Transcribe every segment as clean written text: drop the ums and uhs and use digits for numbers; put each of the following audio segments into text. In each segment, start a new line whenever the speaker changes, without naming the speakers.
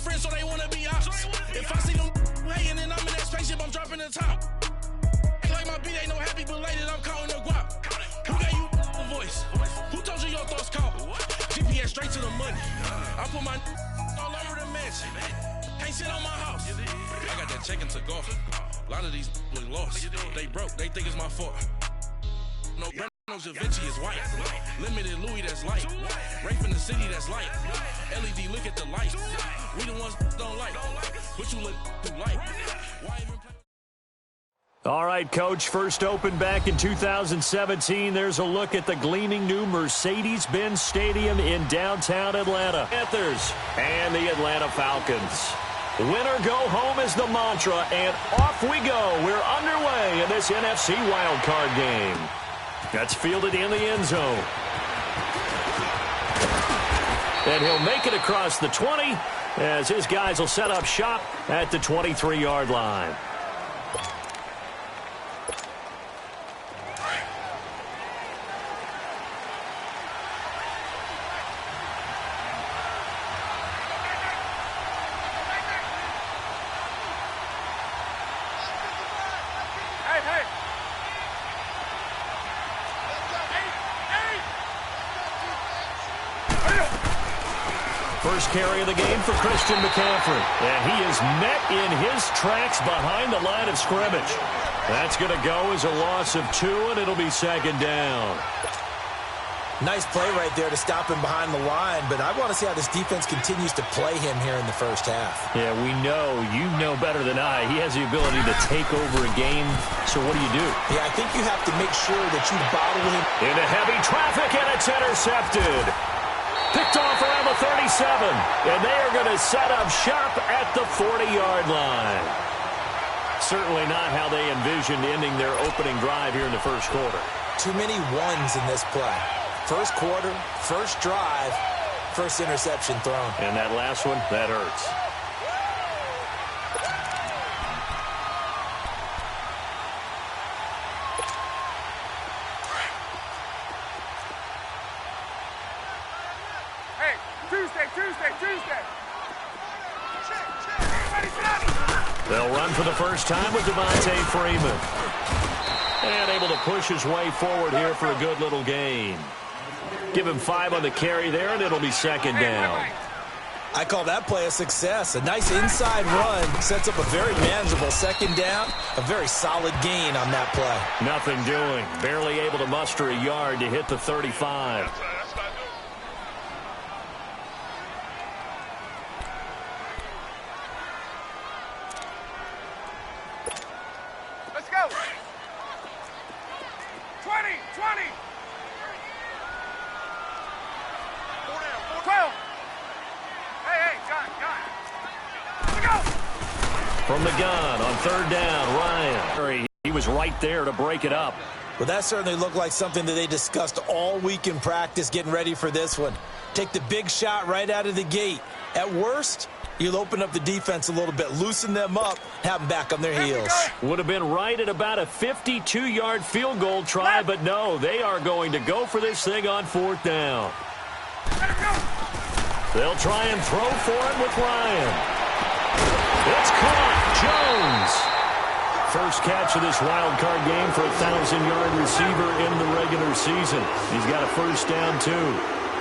friends, so they wanna be ops. If I see them hating and I'm in that spaceship, I'm dropping the top. Ain't like my beat ain't no happy, but later I'm counting the guap. Who gave you the voice? Who told you your thoughts count? GPS straight to the money. I put my all over the mansion. Can't sit on my house. I got that check into golf. A lot of these look lost. They broke, they think it's my fault. No, no Vinci is white. Limited Louis that's light. Rape in the city that's light. LED, look at the light. We the ones don't like. But you look too light. Why even play?
All right, Coach, first opened back in 2017. There's a look at the gleaming new Mercedes-Benz Stadium in downtown Atlanta. Panthers and the Atlanta Falcons. Winner go home is the mantra, and off we go. We're underway in this NFC wildcard game. That's fielded in the end zone. And he'll make it across the 20 as his guys will set up shop at the 23-yard line. First carry of the game for Christian McCaffrey. And he is met in his tracks behind the line of scrimmage. That's going to go as a loss of 2, and it'll be second down.
Nice play right there to stop him behind the line, but I want to see how this defense continues to play him here in the first half.
Yeah, we know. You know better than I. He has the ability to take over a game, so what do you do?
Yeah, I think you have to make sure that you bottle him.
Into heavy traffic, and it's intercepted. Picked off around the 37, and they are going to set up shop at the 40-yard line. Certainly not how they envisioned ending their opening drive here in the first quarter.
Too many ones in this play. First quarter, first drive, first interception thrown.
And that last one, that hurts. They'll run for the first time with Devontae Freeman. And able to push his way forward here for a good little gain. Give him 5 on the carry there, and it'll be second down.
I call that play a success. A nice inside run sets up a very manageable second down. A very solid gain on that play.
Nothing doing. Barely able to muster a yard to hit the 35. From the gun on third down, Ryan. He was right there to break it up.
Well, that certainly looked like something that they discussed all week in practice getting ready for this one. Take the big shot right out of the gate. At worst, you'll open up the defense a little bit, loosen them up, have them back on their heels.
Would have been right at about a 52-yard field goal try, but no, they are going to go for this thing on fourth down. They'll try and throw for it with Ryan. It's caught. Jones. First catch of this wild card game for a 1,000-yard receiver in the regular season. He's got a first down, too.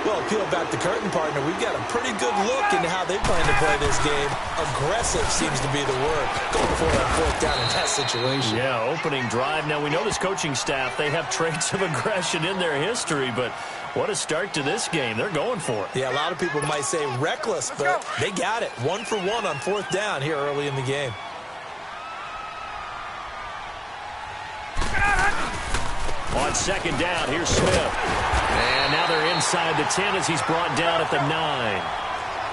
Well, peel back the curtain, partner. We've got a pretty good look into how they plan to play this game. Aggressive seems to be the word. Going for it on fourth down in that situation.
Yeah, opening drive. Now, we know this coaching staff, they have traits of aggression in their history, but what a start to this game. They're going for it.
Yeah, a lot of people might say reckless, but they got it. 1 for 1 on fourth down here early in the game.
On second down, here's Smith. And now they're inside the 10 as he's brought down at the 9.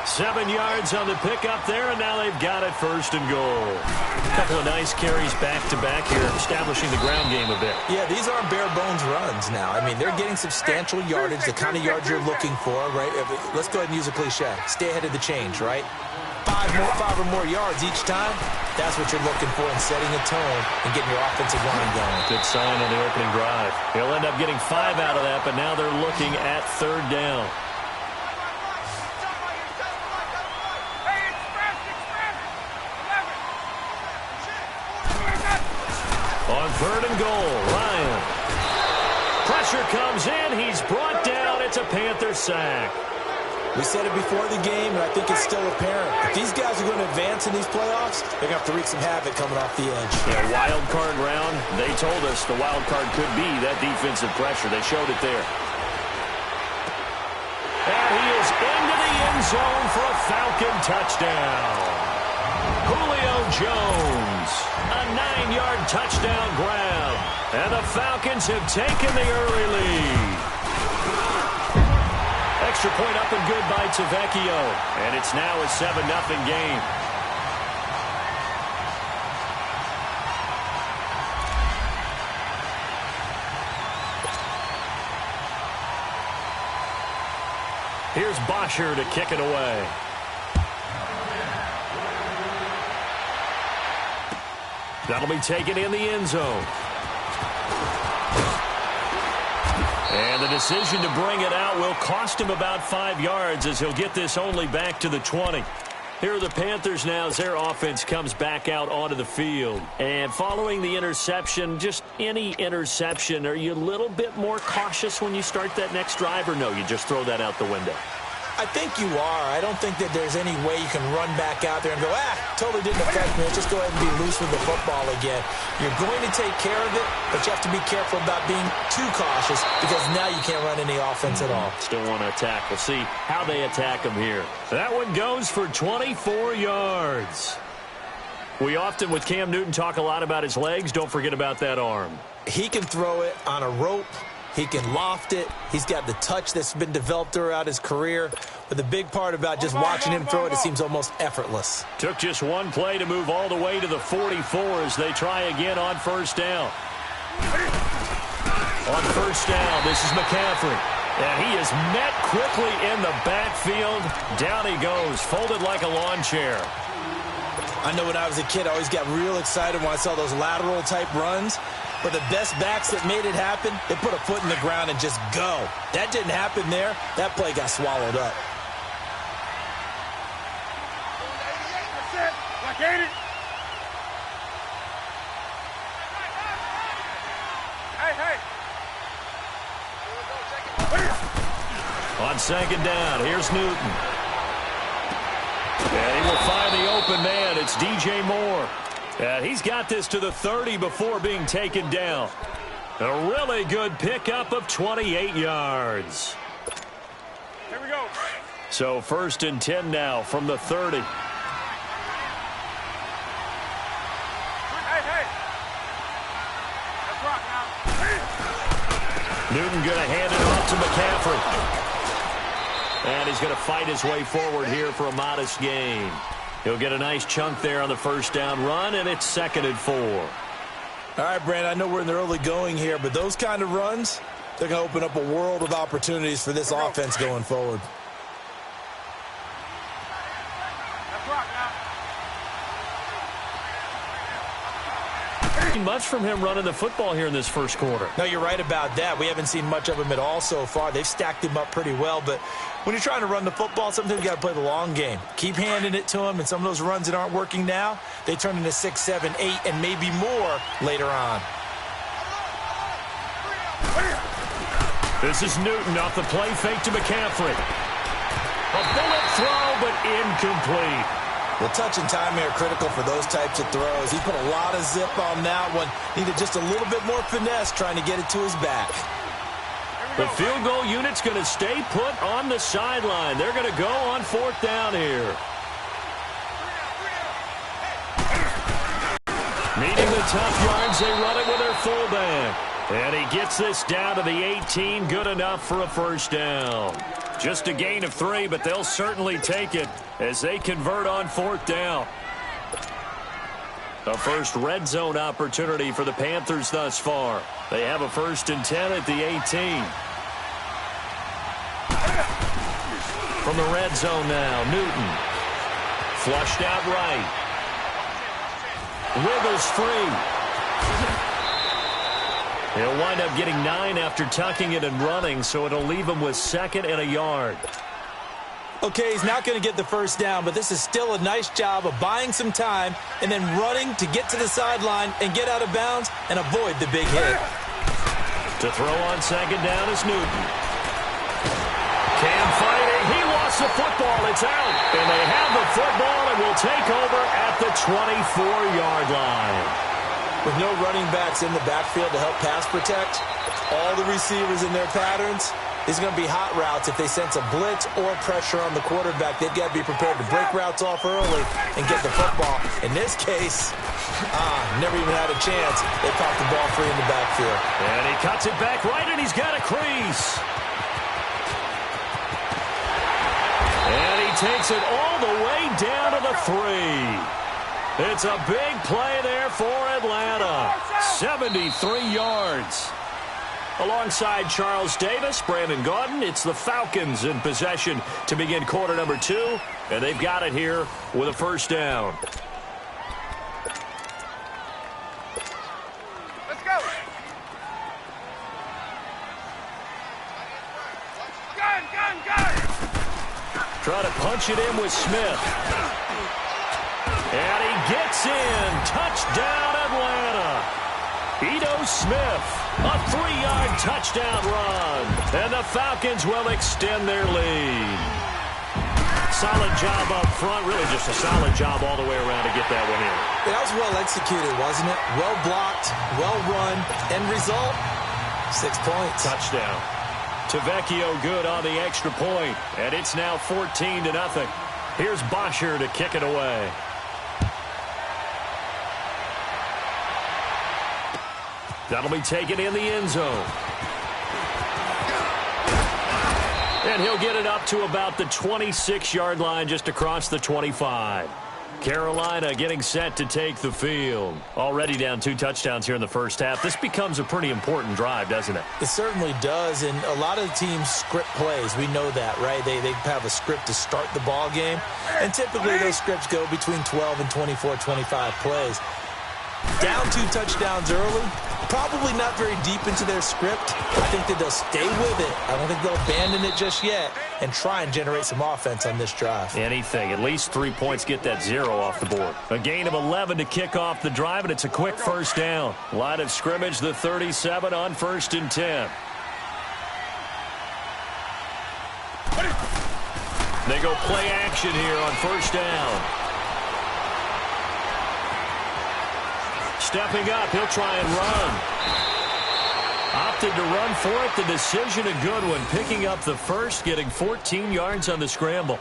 7 yards on the pickup there, and now they've got it first and goal. A couple of nice carries back-to-back here, establishing the ground game a bit.
Yeah, these aren't bare-bones runs now. I mean, they're getting substantial yardage, the kind of yards you're looking for, right? Let's go ahead and use a cliche. Stay ahead of the change, right? 5 or more yards each time. That's what you're looking for in setting a tone and getting your offensive line going.
Good sign on the opening drive. He'll end up getting 5 out of that, but now they're looking at third down. On 3rd and goal, Ryan. Pressure comes in. He's brought down. It's a Panther sack.
We said it before the game, and I think it's still apparent. If these guys are going to advance in these playoffs, they're going to have to wreak some havoc coming off the edge.
Yeah, wild card round, they told us the wild card could be that defensive pressure. They showed it there. And he is into the end zone for a Falcon touchdown. Julio Jones, a 9-yard touchdown grab. And the Falcons have taken the early lead. Extra point up and good by Tavecchio. And it's now a 7-0 game. Here's Bosher to kick it away. That'll be taken in the end zone. And the decision to bring it out will cost him about 5 yards as he'll get this only back to the 20. Here are the Panthers now as their offense comes back out onto the field. And following the interception, just any interception, are you a little bit more cautious when you start that next drive, or no, you just throw that out the window?
I think you are. I don't think that there's any way you can run back out there and go, totally didn't affect me. Just go ahead and be loose with the football again. You're going to take care of it, but you have to be careful about being too cautious because now you can't run any offense at all.
Still want to attack. We'll see how they attack him here. That one goes for 24 yards. We often, with Cam Newton, talk a lot about his legs. Don't forget about that arm.
He can throw it on a rope. He can loft it. He's got the touch that's been developed throughout his career. But the big part about just watching him throw it, it seems almost effortless.
Took just one play to move all the way to the 44 as they try again on first down. On first down, this is McCaffrey. And he is met quickly in the backfield. Down he goes, folded like a lawn chair.
I know when I was a kid, I always got real excited when I saw those lateral-type runs. But the best backs that made it happen, they put a foot in the ground and just go. That didn't happen there. That play got swallowed up.
On second down, here's Newton. And he will find the open man. It's DJ Moore. And he's got this to the 30 before being taken down. A really good pickup of 28 yards.
Here we go.
So 1st and 10 now from the 30.
Hey. Let's rock now.
Newton going to hand it off to McCaffrey. And he's going to fight his way forward here for a modest gain. He'll get a nice chunk there on the first down run, and it's 2nd and 4.
All right, Brandon, I know we're in the early going here, but those kind of runs, they're going to open up a world of opportunities for this offense going forward.
Let's rock now.
Much from him running the football here in this first quarter.
No, you're right about that. We haven't seen much of him at all so far. They've stacked him up pretty well, but when you're trying to run the football, sometimes you got to play the long game. Keep handing it to him, and some of those runs that aren't working now, they turn into 6, 7, 8, and maybe more later on.
This is Newton off the play fake to McCaffrey. A bullet throw, but incomplete.
Well, touch and timing are critical for those types of throws. He put a lot of zip on that one. Needed just a little bit more finesse trying to get it to his back.
The field goal unit's going to stay put on the sideline. They're going to go on 4th down here. Needing the tough yards, they run it with their fullback. And he gets this down to the 18, good enough for a first down. Just a gain of 3, but they'll certainly take it as they convert on 4th down. A first red zone opportunity for the Panthers thus far. They have a 1st and 10 at the 18. From the red zone now, Newton. Flushed out right. Wiggles free. He'll wind up getting 9 after tucking it and running, so it'll leave him with 2nd and a yard.
Okay, he's not going to get the first down, but this is still a nice job of buying some time and then running to get to the sideline and get out of bounds and avoid the big hit.
To throw on second down is Newton. Cam fighting. He lost the football. It's out. And they have the football and will take over at the 24-yard line.
With no running backs in the backfield to help pass protect, all the receivers in their patterns, these are going to be hot routes. If they sense a blitz or pressure on the quarterback, they've got to be prepared to break routes off early and get the football. In this case, never even had a chance. They popped the ball free in the backfield.
And he cuts it back right, and he's got a crease. And he takes it all the way down to the 3. It's a big play there for Atlanta. 73 yards. Alongside Charles Davis, Brandon Gaudin, it's the Falcons in possession to begin quarter number 2, and they've got it here with a first down.
Let's go. Gun.
Try to punch it in with Smith. And he gets in. Touchdown, Atlanta. Ito Smith. A 3-yard touchdown run. And the Falcons will extend their lead. Solid job up front. Really just a solid job all the way around to get that one in.
That was well executed, wasn't it? Well blocked, well run. End result, 6 points.
Touchdown. Tavecchio good on the extra point. And it's now 14-0. Here's Bosher to kick it away. That'll be taken in the end zone. And he'll get it up to about the 26-yard line, just across the 25. Carolina getting set to take the field. Already down 2 touchdowns here in the first half. This becomes a pretty important drive, doesn't it?
It certainly does, and a lot of the teams script plays. We know that, right? They have a script to start the ball game, and typically those scripts go between 12 and 24, 25 plays. Down 2 touchdowns early, probably not very deep into their script. I think that they'll stay with it. I don't think they'll abandon it just yet and try and generate some offense on this drive.
Anything. At least 3 points, get that 0 off the board. A gain of 11 to kick off the drive, and it's a quick first down. Line of scrimmage, the 37 on 1st and 10. They go play action here on 1st down. Stepping up, he'll try and run. Opted to run for it. The decision, a good one. Picking up the first, getting 14 yards on the scramble.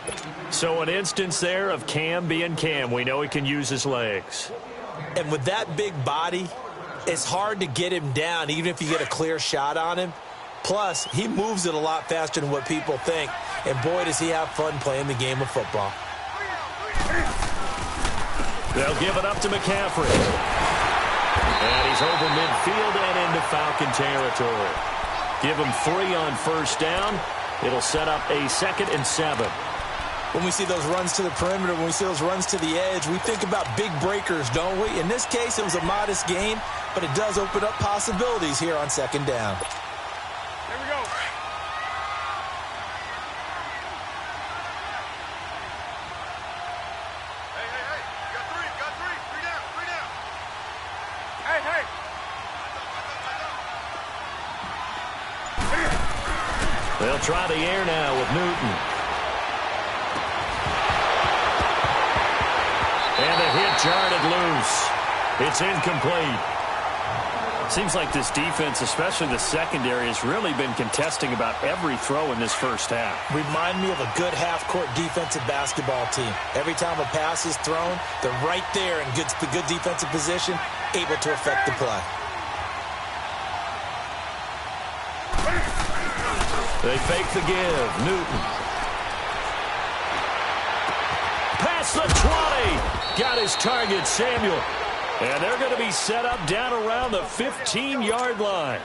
So an instance there of Cam being Cam. We know he can use his legs.
And with that big body, it's hard to get him down, even if you get a clear shot on him. Plus, he moves it a lot faster than what people think. And boy, does he have fun playing the game of football.
They'll give it up to McCaffrey. And he's over midfield and into Falcon territory. Give him 3 on 1st down. It'll set up a 2nd and 7.
When we see those runs to the perimeter, when we see those runs to the edge, we think about big breakers, don't we? In this case, it was a modest gain, but it does open up possibilities here on 2nd down.
Here we go. Hey. You got 3. 3 down. Hey.
They'll try the air now with Newton. And the hit jarred it loose. It's incomplete. Seems like this defense, especially the secondary, has really been contesting about every throw in this first half.
Remind me of a good half-court defensive basketball team. Every time a pass is thrown, they're right there in the good defensive position, able to affect the play.
They fake the give. Newton. Past the 20. Got his target, Samuel. And they're going to be set up down around the 15-yard line.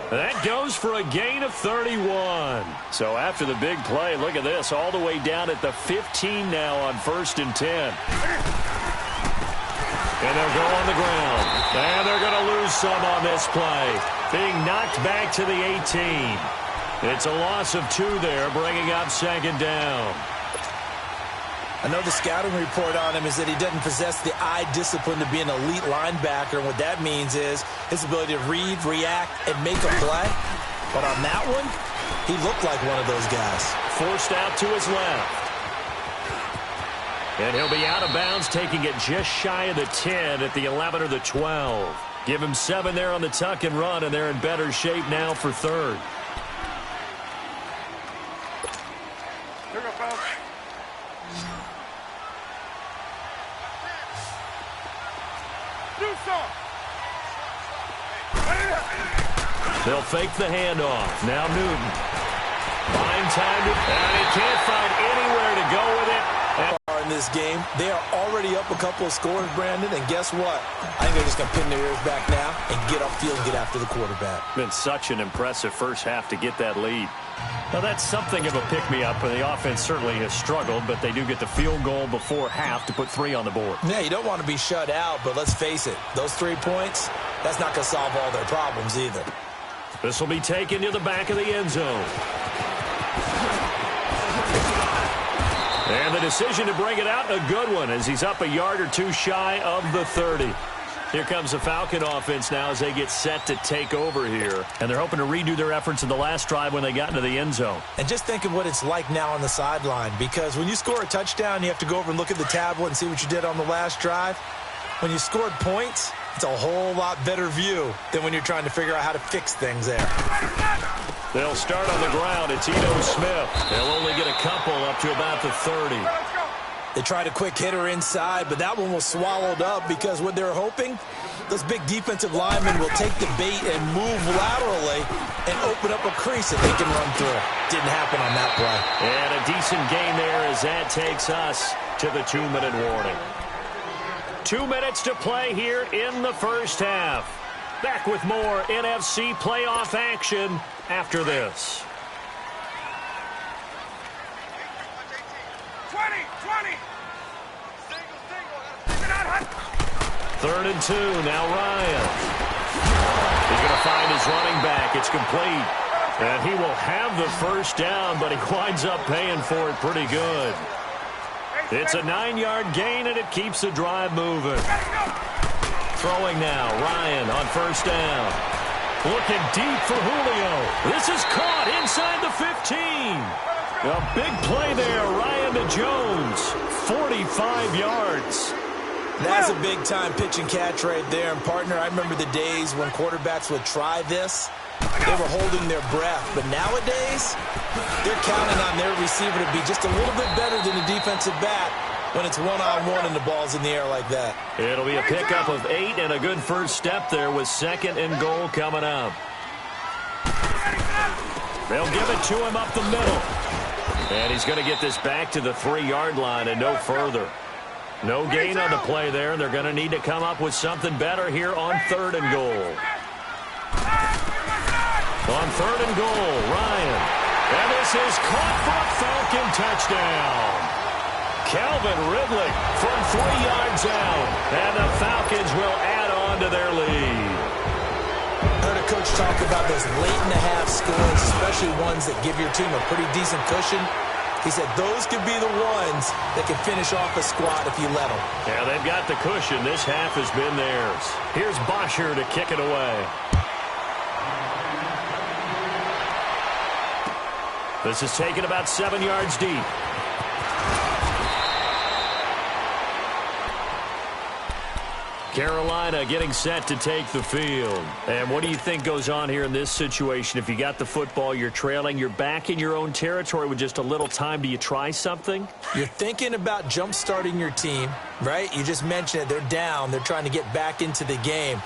That goes for a gain of 31. So after the big play, look at this, all the way down at the 15 now on 1st and 10. And they'll go on the ground. And they're going to lose some on this play. Being knocked back to the 18. It's a loss of 2 there, bringing up second down.
I know the scouting report on him is that he doesn't possess the eye discipline to be an elite linebacker. And what that means is his ability to read, react, and make a play. But on that one, he looked like one of those guys.
Forced out to his left. And he'll be out of bounds, taking it just shy of the 10 at the 11 or the 12. Give him 7 there on the tuck and run, and they're in better shape now for third.
Here we go, fellas. Do some.
They'll fake the handoff. Now Newton. Fine time, and he can't find anywhere to go with it.
In this game, they are already up a couple of scores, Brandon, and guess what? I think they're just going to pin their ears back now and get upfield and get after the quarterback.
Been such an impressive first half to get that lead. Now, that's something of a pick-me-up, and the offense certainly has struggled, but they do get the field goal before half to put 3 on the board.
Yeah, you don't want to be shut out, but let's face it, those 3 points, that's not going to solve all their problems either.
This will be taken to the back of the end zone. And the decision to bring it out, a good one, as he's up a yard or 2 shy of the 30. Here comes the Falcon offense now as they get set to take over here. And they're hoping to redo their efforts in the last drive when they got into the end zone.
And just think of what it's like now on the sideline, because when you score a touchdown, you have to go over and look at the tablet and see what you did on the last drive. When you scored points, it's a whole lot better view than when you're trying to figure out how to fix things there.
They'll start on the ground. It's Ito Smith. They'll only get a couple up to about the 30.
They tried a quick hitter inside, but that one was swallowed up because what they're hoping, those big defensive linemen will take the bait and move laterally and open up a crease that they can run through. Didn't happen on that play.
And a decent gain there as that takes us to the 2-minute warning. 2 minutes to play here in the first half. Back with more NFC playoff action after this.
20.
3rd and 2, now Ryan. He's going to find his running back. It's complete. And he will have the first down, but he winds up paying for it pretty good. It's a 9-yard gain, and it keeps the drive moving. Throwing now, Ryan on first down. Looking deep for Julio. This is caught inside the 15. A big play there, Ryan to Jones. 45 yards.
That's a big-time pitch and catch right there. And, partner, I remember the days when quarterbacks would try this. They were holding their breath. But nowadays, they're counting on their receiver to be just a little bit better than the defensive back when it's one-on-one and the ball's in the air like that.
It'll be a pickup of 8 and a good first step there with 2nd and goal coming up. They'll give it to him up the middle. And he's going to get this back to the 3-yard line and no further. No gain on the play there, and they're going to need to come up with something better here on 3rd and goal. On 3rd and goal, Ryan. And this is caught for a Falcon touchdown. Calvin Ridley from 3 yards out. And the Falcons will add on to their lead.
I heard a coach talk about those late-in-the-half scores, especially ones that give your team a pretty decent cushion. He said those could be the ones that can finish off a squad if you let them.
Yeah, they've got the cushion. This half has been theirs. Here's Bosher to kick it away. This is taken about 7 yards deep. Carolina getting set to take the field. And what do you think goes on here in this situation? If you got the football, you're trailing, you're back in your own territory with just a little time. Do you try something?
You're thinking about jump-starting your team, right? You just mentioned it. They're down. They're trying to get back into the game.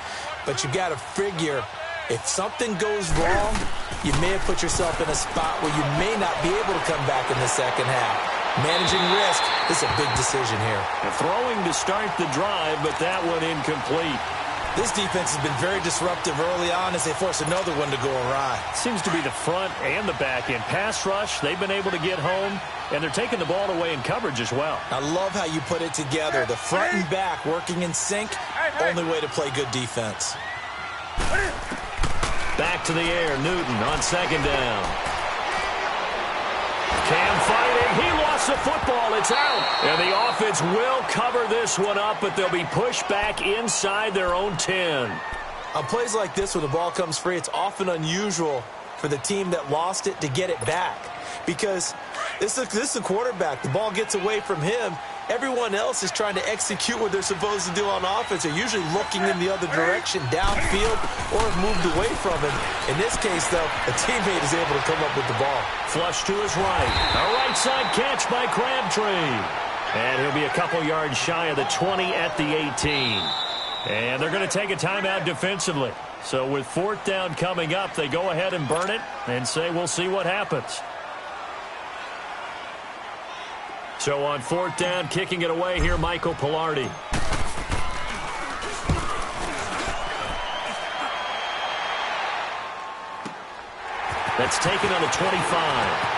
But you got to figure, if something goes wrong, you may have put yourself in a spot where you may not be able to come back in the second half. Managing risk is a big decision here.
Throwing to start the drive, but that one incomplete.
This defense has been very disruptive early on as they force another one to go awry.
Seems to be the front and the back end. Pass rush, they've been able to get home, and they're taking the ball away in coverage as well.
I love how you put it together. The front and back working in sync, only way to play good defense.
Back to the air, Newton on 2nd down. Cam fighting. He lost the football. It's out. And the offense will cover this one up, but they'll be pushed back inside their own 10.
On plays like this where the ball comes free, it's often unusual for the team that lost it to get it back. Because this is a quarterback. The ball gets away from him. Everyone else is trying to execute what they're supposed to do on offense. They're usually looking in the other direction, downfield, or have moved away from him. In this case, though, a teammate is able to come up with the ball.
Flush to his right. A right side catch by Crabtree. And he'll be a couple yards shy of the 20 at the 18. And they're going to take a timeout defensively. So with 4th down coming up, they go ahead and burn it and say we'll see what happens. So on 4th down, kicking it away here, Michael Pilardi. That's taken on the 25.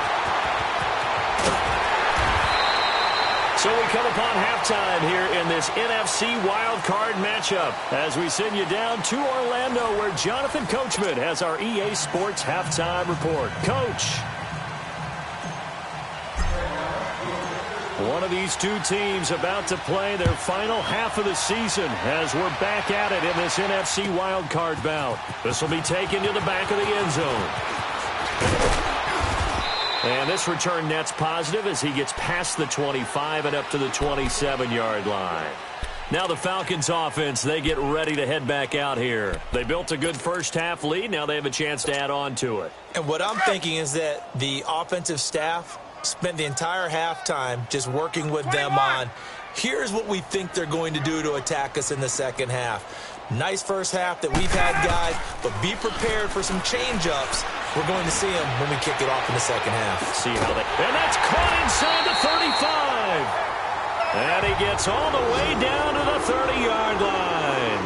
So we come upon halftime here in this NFC wildcard matchup as we send you down to Orlando where Jonathan Coachman has our EA Sports halftime report. Coach. One of these two teams about to play their final half of the season as we're back at it in this NFC wildcard bout. This will be taken to the back of the end zone. And this return net's positive as he gets past the 25 and up to the 27-yard line. Now the Falcons offense, they get ready to head back out here. They built a good first half lead. Now they have a chance to add on to it.
And what I'm thinking is that the offensive staff spent the entire halftime just working with them on, here's what we think they're going to do to attack us in the second half. Nice first half that we've had, guys, but be prepared for some change-ups. We're going to see them when we kick it off in the second half.
See how they... And that's caught inside the 35. And he gets all the way down to the 30-yard line.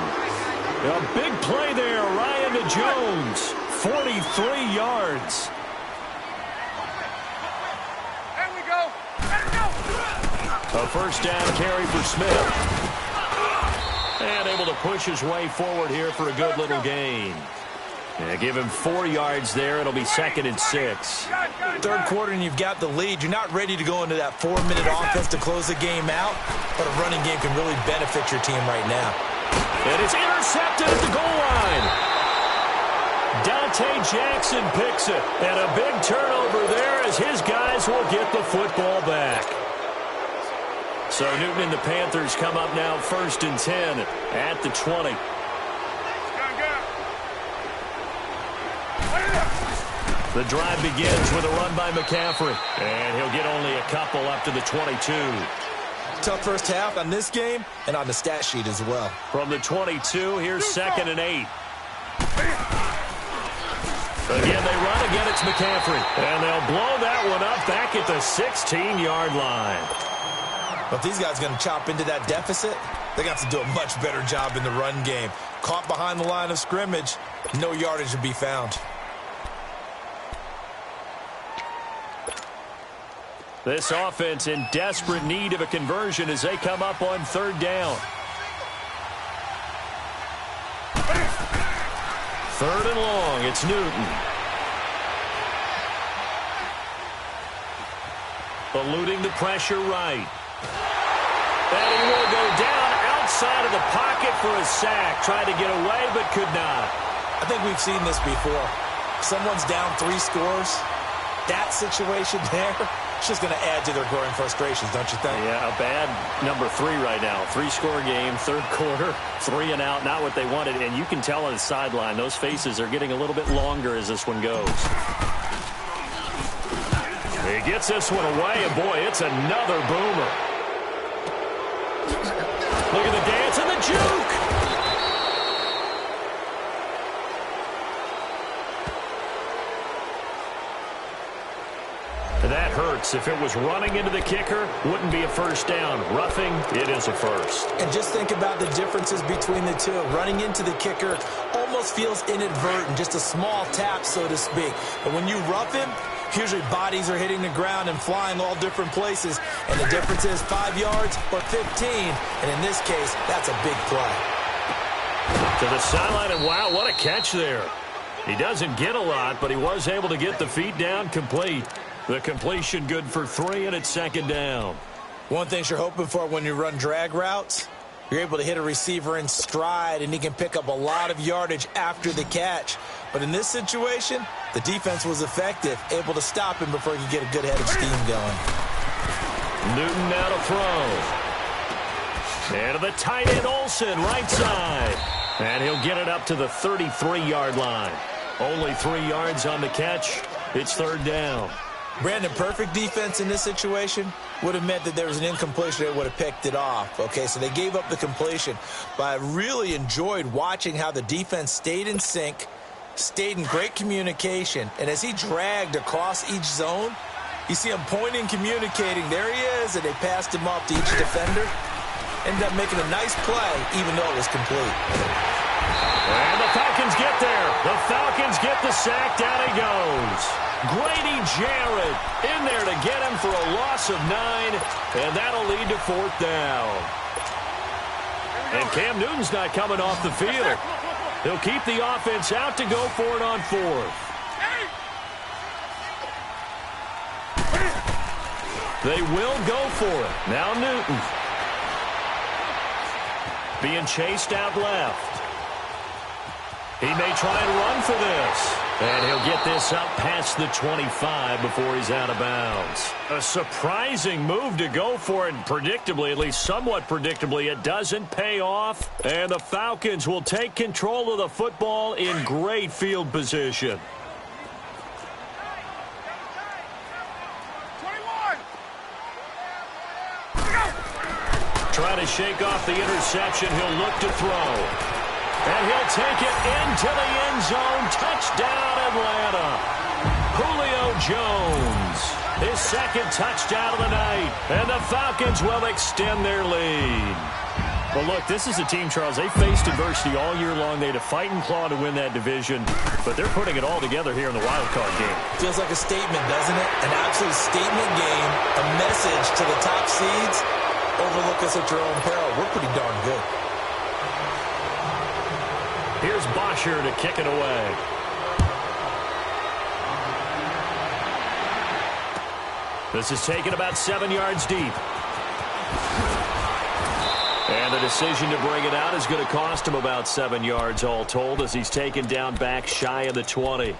A big play there, Ryan to Jones. 43 yards.
There we go. Let it go.
A first down carry for Smith. And able to push his way forward here for a good little gain. Yeah, give him 4 yards there. It'll be 2nd and 6.
Third quarter and you've got the lead. You're not ready to go into that 4-minute offense to close the game out, but a running game can really benefit your team right now.
And it's intercepted at the goal line. Dante Jackson picks it. And a big turnover there as his guys will get the football back. So Newton and the Panthers come up now 1st and 10 at the 20. The drive begins with a run by McCaffrey. And he'll get only a couple up to the 22.
Tough first half on this game and on the stat sheet as well.
From the 22, here's 2nd and 8. Again, they run. Again, it's McCaffrey. And they'll blow that one up back at the 16-yard line.
But if these guys are going to chop into that deficit, they're going to have to do a much better job in the run game. Caught behind the line of scrimmage, no yardage to be found.
This offense in desperate need of a conversion as they come up on 3rd down. 3rd and long, it's Newton. Eluding the pressure right. And he will go down outside of the pocket for a sack. Tried to get away, but could not.
I think we've seen this before. Someone's down 3 scores. That situation there, it's just going to add to their growing frustrations, don't you think?
Yeah, a bad number 3 right now. 3-score game, 3rd quarter, 3 and out, not what they wanted. And you can tell on the sideline, those faces are getting a little bit longer as this one goes. He gets this one away, and boy, it's another boomer. Look at the dance and the juke. That hurts. If it was running into the kicker, wouldn't be a first down. Roughing, it is a first.
And just think about the differences between the two. Running into the kicker almost feels inadvertent, just a small tap, so to speak. But when you rough him, usually bodies are hitting the ground and flying all different places. And the difference is 5 yards or 15. And in this case, that's a big play.
To the sideline, and wow, what a catch there. He doesn't get a lot, but he was able to get the feet down complete. The completion good for 3, and it's second down.
One thing you're hoping for when you run drag routes, you're able to hit a receiver in stride, and he can pick up a lot of yardage after the catch. But in this situation, the defense was effective, able to stop him before he could get a good head of steam going.
Newton now to throw. And to the tight end, Olsen, right side. And he'll get it up to the 33-yard line. Only 3 yards on the catch. It's third down.
Brandon, perfect defense in this situation would have meant that there was an incompletion. They would have picked it off. Okay, so they gave up the completion. But I really enjoyed watching how the defense stayed in sync, stayed in great communication, and as he dragged across each zone, you see him pointing, communicating. There he is, and they passed him off to each defender. Ended up making a nice play, even though it was complete.
And the Falcons get there. The Falcons get the sack. Down he goes. Grady Jarrett in there to get him for a loss of 9, and that'll lead to fourth down. And Cam Newton's not coming off the field. He'll keep the offense out to go for it on 4th. They will go for it. Now Newton. Being chased out left. He may try and run for this. And he'll get this up past the 25 before he's out of bounds. A surprising move to go for it. Predictably, at least somewhat predictably, it doesn't pay off. And the Falcons will take control of the football in great field position.
21.
Trying to shake off the interception. He'll look to throw. And he'll take it into the end zone. Touchdown, Atlanta. Julio Jones, his second touchdown of the night. And the Falcons will extend their lead. Well, look, this is a team, Charles. They faced adversity all year long. They had to fight and claw to win that division. But they're putting it all together here in the wild card game.
Feels like a statement, doesn't it? An absolute statement game. A message to the top seeds. Overlook us at your own peril. We're pretty darn good.
Here's Bosher to kick it away. This is taken about 7 yards deep. And the decision to bring it out is going to cost him about 7 yards all told as he's taken down back shy of the 20.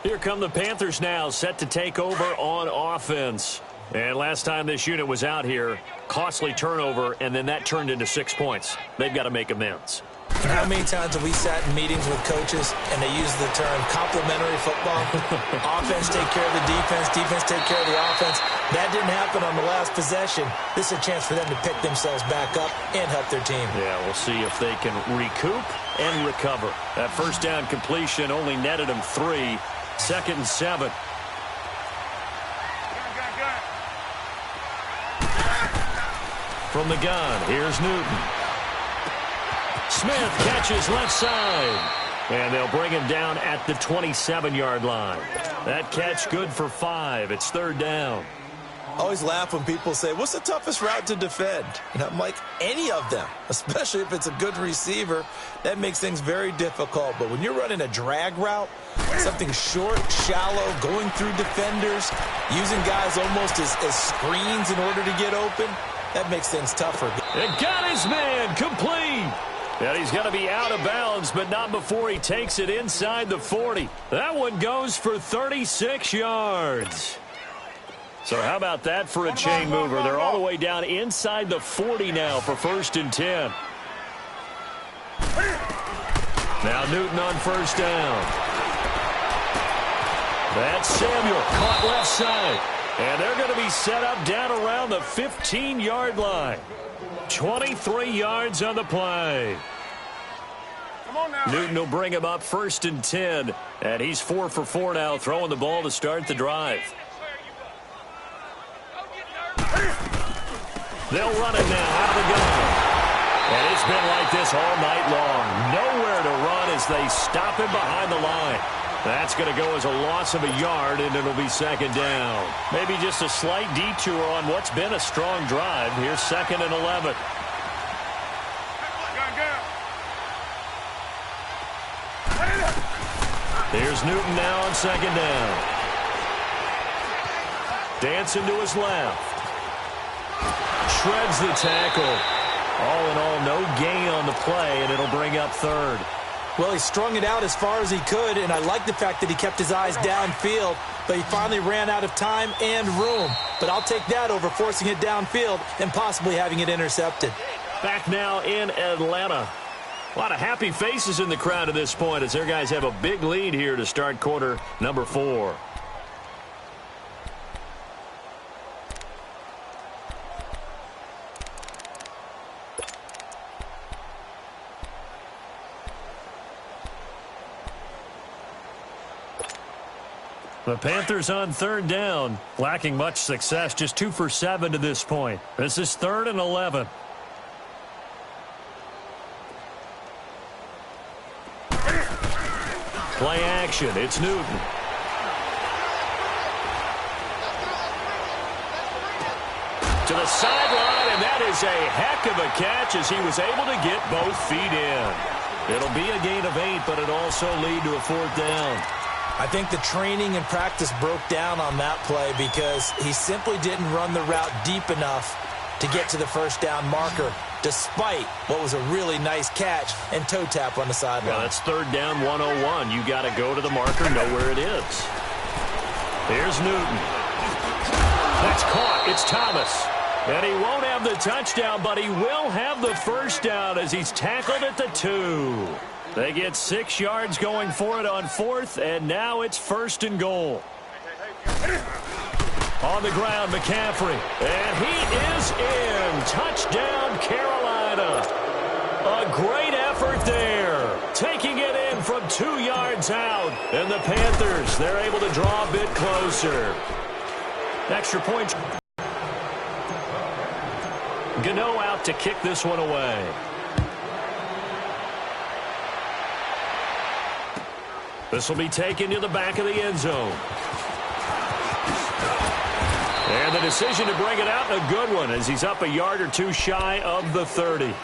Here come the Panthers now, set to take over on offense. And last time this unit was out here, costly turnover, and then that turned into 6 points. They've got to make amends.
And how many times have we sat in meetings with coaches and they use the term complementary football? Offense take care of the defense, defense take care of the offense. That didn't happen on the last possession. This is a chance for them to pick themselves back up and help their team.
Yeah, we'll see if they can recoup and recover. That first down completion only netted them 3. 2nd and 7. From the gun, here's Newton. Smith catches left side. And they'll bring him down at the 27-yard line. That catch good for 5. It's third down.
I always laugh when people say, what's the toughest route to defend? And I'm like, any of them, especially if it's a good receiver. That makes things very difficult. But when you're running a drag route, something short, shallow, going through defenders, using guys almost as screens in order to get open, that makes things tougher.
It got his man complete. And he's going to be out of bounds, but not before he takes it inside the 40. That one goes for 36 yards. So how about that for a chain mover? They're all the way down inside the 40 now for 1st and 10. Now Newton on first down. That's Samuel, caught left side. And they're going to be set up down around the 15-yard line. 23 yards on the play.
Come on now.
Newton will bring him up 1st and 10. And he's 4 for 4 now, throwing the ball to start the drive. They'll run it now out of the gun. And it's been like this all night long. Nowhere to run as they stop him behind the line. That's going to go as a loss of a yard, and it'll be second down. Maybe just a slight detour on what's been a strong drive. Here's 2nd and 11. Here's Newton now on second down. dancing to his left. Shreds the tackle. All in all, no gain on the play, and it'll bring up third.
Well, he strung it out as far as he could, and I like the fact that he kept his eyes downfield, but he finally ran out of time and room. But I'll take that over forcing it downfield and possibly having it intercepted.
Back now in Atlanta. A lot of happy faces in the crowd at this point as their guys have a big lead here to start quarter number 4. The Panthers on third down, lacking much success, just 2 for 7 to this point. This is 3rd and 11. Play action, it's Newton. To the sideline, and that is a heck of a catch as he was able to get both feet in. It'll be a gain of 8, but it also lead to a 4th down.
I think the training and practice broke down on that play because he simply didn't run the route deep enough to get to the first down marker, despite what was a really nice catch and toe tap on the sideline.
Yeah, that's 3rd down 101. You got to go to the marker, know where it is. Here's Newton. That's caught. It's Thomas. And he won't have the touchdown, but he will have the first down as he's tackled at the 2. They get 6 yards going for it on 4th, and now it's 1st and goal. On the ground, McCaffrey. And he is in. Touchdown, Carolina. A great effort there. Taking it in from 2 yards out. And the Panthers, they're able to draw a bit closer. Extra point. Gano out to kick this one away. This will be taken to the back of the end zone. And the decision to bring it out, a good one, as he's up a yard or 2 shy of the 30.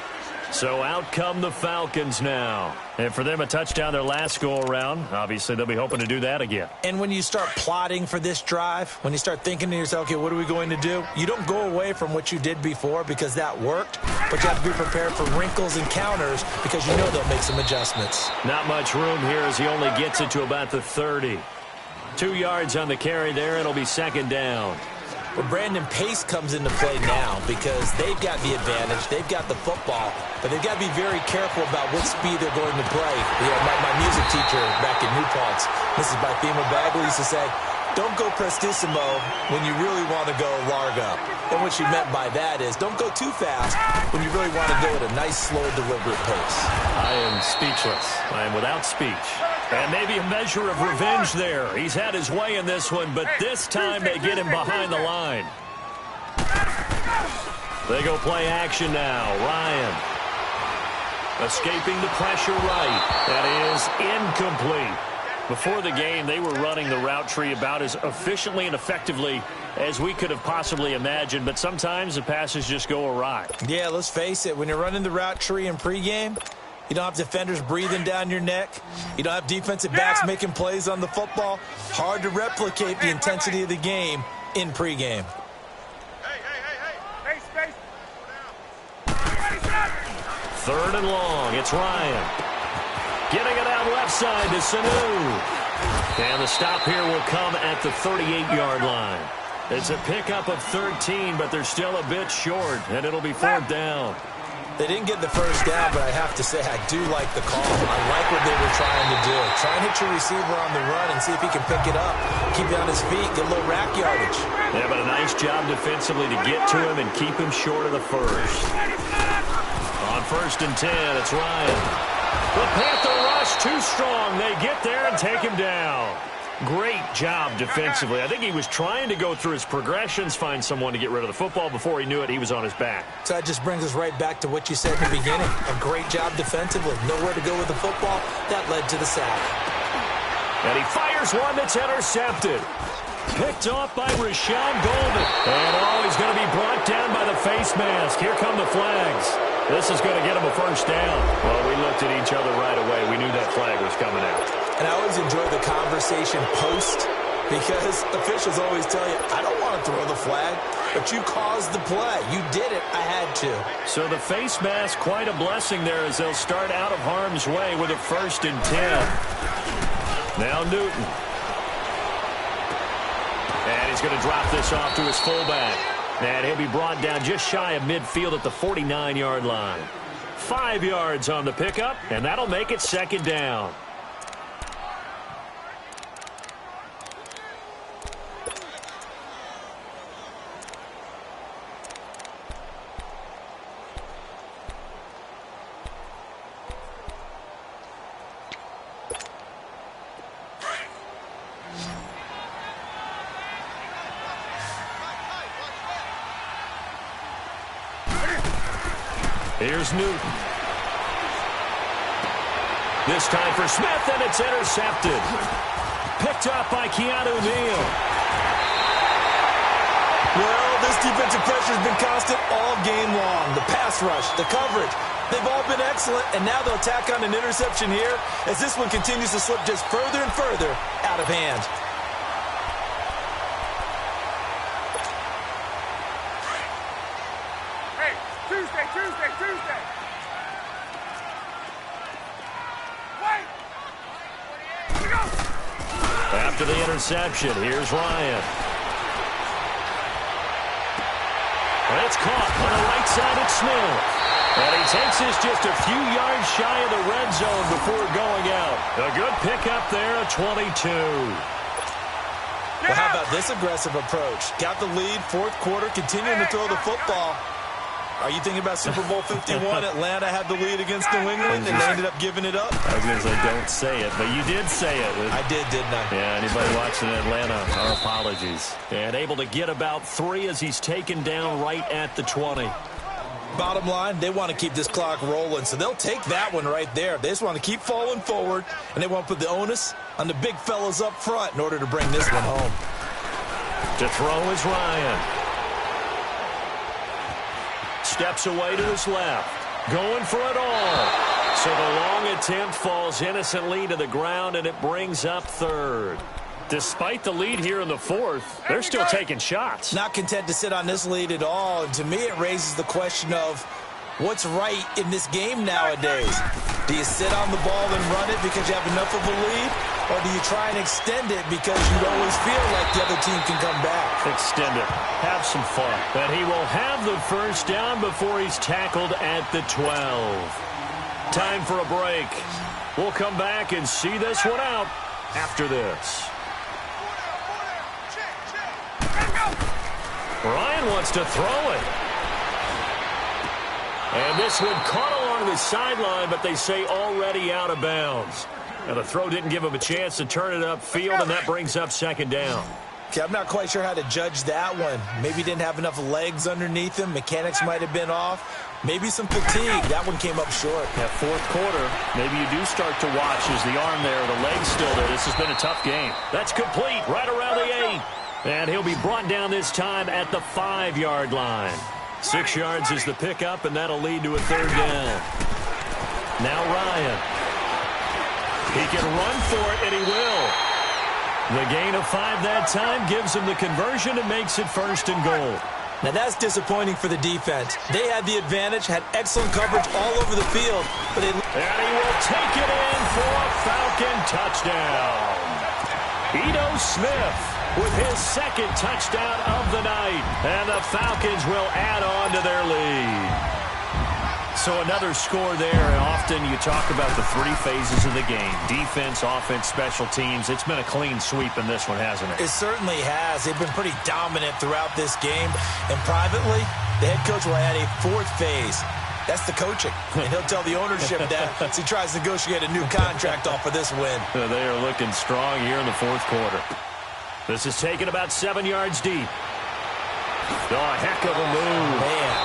So out come the Falcons now. And for them, a touchdown their last go-around. Obviously, they'll be hoping to do that again.
And when you start plotting for this drive, when you start thinking to yourself, okay, what are we going to do? You don't go away from what you did before because that worked, but you have to be prepared for wrinkles and counters because you know they'll make some adjustments.
Not much room here as he only gets it to about the 30. 2 yards on the carry there, and it'll be 2nd down.
Well, Brandon, pace comes into play now because they've got the advantage. They've got the football, but they've got to be very careful about what speed they're going to play. You know, my music teacher back in New Paltz, Mrs. Bythema Bagley, used to say, don't go prestissimo when you really want to go largo. And what she meant by that is don't go too fast when you really want to go at a nice, slow, deliberate pace.
I am speechless. I am without speech. And maybe a measure of revenge there. He's had his way in this one, but this time they get him behind the line. They go play action now. Ryan escaping the pressure right. That is incomplete. Before the game, they were running the route tree about as efficiently and effectively as we could have possibly imagined, but sometimes the passes just go awry.
Yeah, let's face it. When you're running the route tree in pregame, you don't have defenders breathing down your neck. You don't have defensive backs making plays on the football. Hard to replicate the intensity of the game in pregame.
Hey, space.
3rd and long. It's Ryan. Getting it out left side to Sanu. And the stop here will come at the 38-yard line. It's a pickup of 13, but they're still a bit short, and it'll be 4th down.
They didn't get the first down, but I have to say I do like the call. I like what they were trying to do. Try and hit your receiver on the run and see if he can pick it up. Keep it on his feet, get a little rack yardage.
Yeah, but a nice job defensively to get to him and keep him short of the first. On 1st and 10, it's Ryan. The Panther rush too strong. They get there and take him down. Great job defensively. I think he was trying to go through his progressions, find someone to get rid of the football. Before he knew it, he was on his back.
So that just brings us right back to what you said in the beginning. A great job defensively. Nowhere to go with the football. That led to the sack.
And he fires one that's intercepted. Picked off by Rashawn Golden. And he's going to be brought down by the face mask. Here come the flags. This is going to get him a first down. Well, we looked at each other right away. We knew that flag was coming out.
And I always enjoy the conversation post because officials always tell you, I don't want to throw the flag, but you caused the play. You did it. I had to.
So the face mask, quite a blessing there as they'll start out of harm's way with a 1st and 10. Now Newton. And he's going to drop this off to his fullback. And he'll be brought down just shy of midfield at the 49-yard line. 5 yards on the pickup, and that'll make it 2nd down. Here's Newton. This time for Smith, and it's intercepted. Picked up by Keanu Neal.
Well, this defensive pressure has been constant all game long. The pass rush, the coverage, they've all been excellent, and now they'll tack on an interception here as this one continues to slip just further and further out of hand.
Tuesday. Wait.
After the interception, here's Ryan. And it's caught on the right side of Smith. And he takes this just a few yards shy of the red zone before going out. A good pickup there, a 22.
Well, how about this aggressive approach? Got the lead, 4th quarter, continuing to throw the football. Are you thinking about Super Bowl 51? Atlanta had the lead against New England, and they ended up giving it up?
I was going to say, don't say it, but you did say it.
I did, didn't I?
Yeah, anybody watching Atlanta, our apologies. And able to get about 3 as he's taken down right at the 20.
Bottom line, they want to keep this clock rolling, so they'll take that one right there. They just want to keep falling forward, and they want to put the onus on the big fellas up front in order to bring this one home.
To throw is Ryan. Steps away to his left. Going for it all. So the long attempt falls innocently to the ground, and it brings up 3rd. Despite the lead here in the 4th, they're still taking shots.
Not content to sit on this lead at all, and to me it raises the question of what's right in this game nowadays. Do you sit on the ball and run it because you have enough of a lead, or do you try and extend it because you always feel like the other team can come back?
Extend it. Have some fun. And he will have the 1st down before he's tackled at the 12. Time for a break. We'll come back and see this one out after this. Ryan wants to throw it. And this one caught along the sideline, but they say already out of bounds. Now the throw didn't give him a chance to turn it upfield, and that brings up 2nd down.
Okay, I'm not quite sure how to judge that one. Maybe he didn't have enough legs underneath him. Mechanics might have been off. Maybe some fatigue. That one came up short.
That 4th quarter, maybe you do start to watch as the arm there, the leg's still there. This has been a tough game. That's complete right around the 8. And he'll be brought down this time at the 5-yard line. 6 yards is the pickup, and that'll lead to a 3rd down. Now Ryan. He can run for it, and he will. The gain of 5 that time gives him the conversion and makes it 1st and goal.
Now that's disappointing for the defense. They had the advantage, had excellent coverage all over the field. But and
he will take it in for a Falcon touchdown. Ito Smith with his 2nd touchdown of the night. And the Falcons will add on to their lead. So another score there, and often you talk about the 3 phases of the game. Defense, offense, special teams. It's been a clean sweep in this one, hasn't it?
It certainly has. They've been pretty dominant throughout this game. And privately, the head coach will add a 4th phase. That's the coaching. And he'll tell the ownership that as he tries to negotiate a new contract off of this win.
They are looking strong here in the 4th quarter. This is taken about 7 yards deep. Oh, a heck of a move.
Man.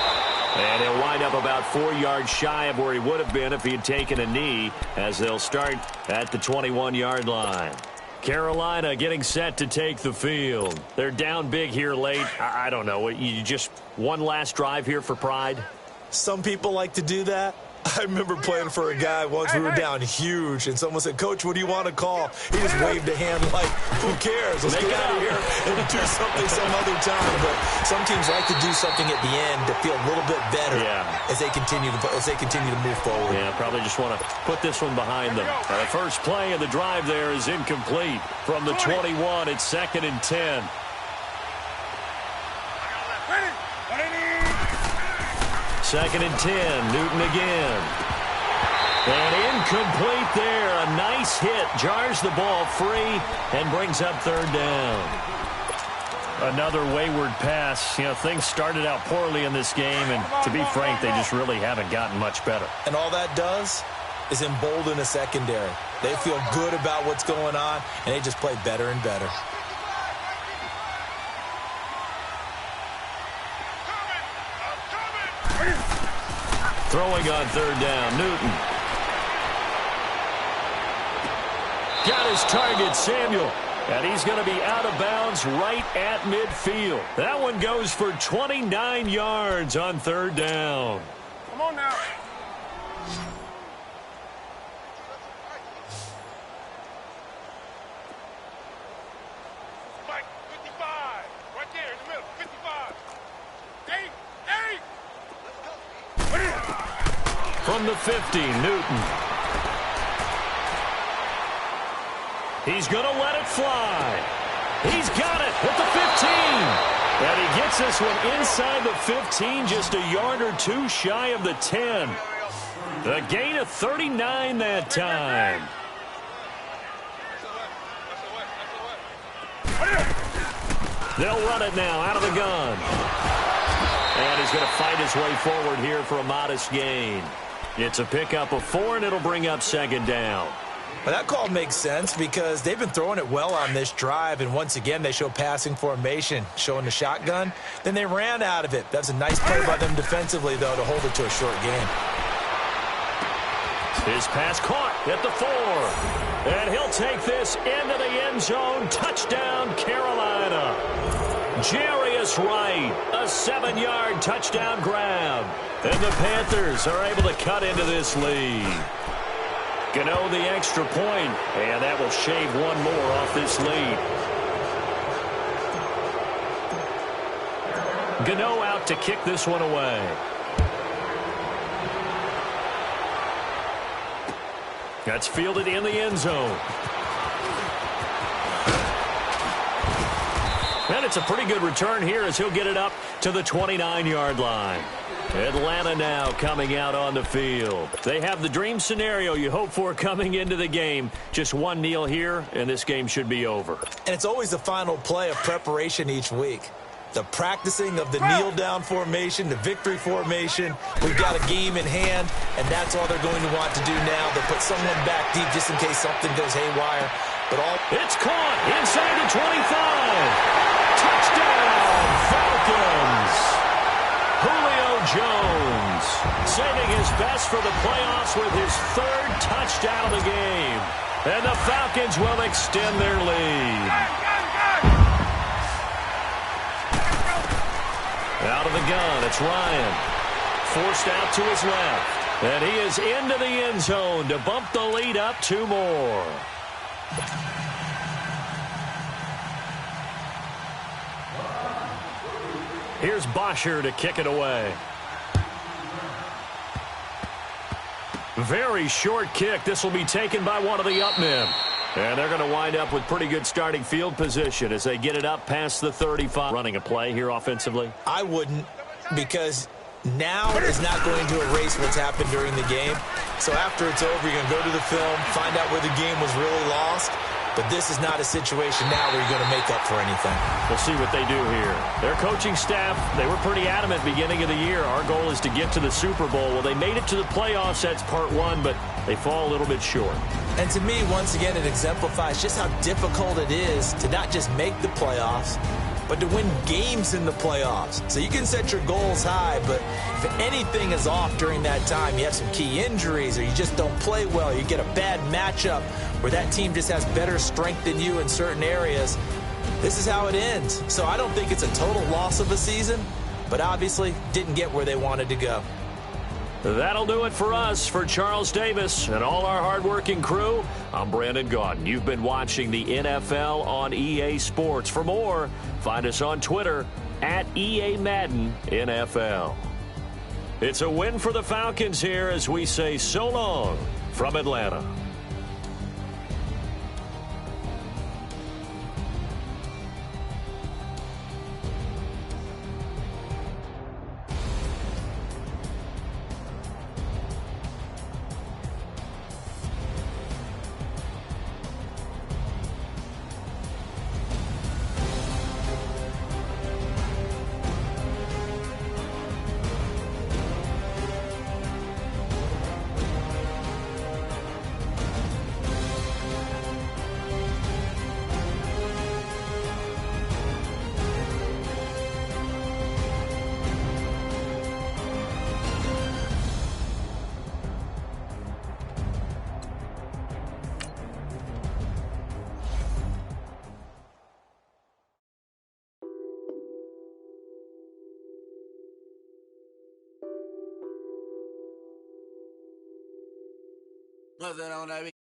And he'll wind up about 4 yards shy of where he would have been if he had taken a knee, as they'll start at the 21-yard line. Carolina getting set to take the field. They're down big here late. I don't know. You just one last drive here for pride?
Some people like to do that. I remember playing for a guy once. We were down huge, and someone said, "Coach, what do you want to call?" He just waved a hand like, "Who cares? Let's get out of here and do something some other time." But some teams like to do something at the end to feel a little bit better as they continue to move forward.
Yeah, probably just want to put this one behind them. The first play of the drive there is incomplete. From the 21, it's 2nd and 10. Second and 10, Newton again. And incomplete there. A nice hit. Jars the ball free and brings up 3rd down. Another wayward pass. You know, things started out poorly in this game, and to be frank, they just really haven't gotten much better.
And all that does is embolden a secondary. They feel good about what's going on, and they just play better and better.
Throwing on 3rd down, Newton. Got his target, Samuel. And he's going to be out of bounds right at midfield. That one goes for 29 yards on 3rd down.
Come on now. Mike, 55. Right there in the middle, 55. 8.
From the 50, Newton. He's going to let it fly. He's got it at the 15. And he gets this one inside the 15, just a yard or two shy of the 10. The gain of 39 that time. They'll run it now out of the gun. And he's going to fight his way forward here for a modest gain. It's a pickup of 4, and it'll bring up 2nd down.
Well, that call makes sense because they've been throwing it well on this drive, and once again they show passing formation, showing the shotgun. Then they ran out of it. That's a nice play by them defensively, though, to hold it to a short game.
His pass caught at the 4. And he'll take this into the end zone. Touchdown, Carolina. Jarius Wright, a 7-yard touchdown grab. And the Panthers are able to cut into this lead. Gano the extra point, and that will shave one more off this lead. Gano out to kick this one away. That's fielded in the end zone. And it's a pretty good return here as he'll get it up to the 29-yard line. Atlanta now coming out on the field. They have the dream scenario you hope for coming into the game. Just one kneel here, and this game should be over.
And it's always the final play of preparation each week. The practicing of the kneel-down formation, the victory formation. We've got a game in hand, and that's all they're going to want to do now. They'll put someone back deep just in case something goes haywire. But it's
caught inside the 25. Touchdown, Falcons. Julio Jones saving his best for the playoffs with his 3rd touchdown of the game. And the Falcons will extend their lead. Out of the gun, it's Ryan. Forced out to his left. And he is into the end zone to bump the lead up 2 more. Here's Bosher to kick it away. Very short kick. This will be taken by one of the up men. And they're going to wind up with pretty good starting field position as they get it up past the 35. Running a play here offensively?
I wouldn't, because now is not going to erase what's happened during the game. So after it's over, you're going to go to the film, find out where the game was really lost. But this is not a situation now where you're going to make up for anything.
We'll see what they do here. Their coaching staff, they were pretty adamant beginning of the year. Our goal is to get to the Super Bowl. Well, they made it to the playoffs. That's part 1, but they fall a little bit short.
And to me, once again, it exemplifies just how difficult it is to not just make the playoffs, but to win games in the playoffs. So you can set your goals high, but if anything is off during that time, you have some key injuries or you just don't play well, you get a bad matchup where that team just has better strength than you in certain areas, this is how it ends. So I don't think it's a total loss of a season, but obviously didn't get where they wanted to go.
That'll do it for us. For Charles Davis and all our hardworking crew, I'm Brandon Gaudin. You've been watching the NFL on EA Sports. For more, find us on Twitter at EA Madden NFL. It's a win for the Falcons here as we say so long from Atlanta.
Nothing on that.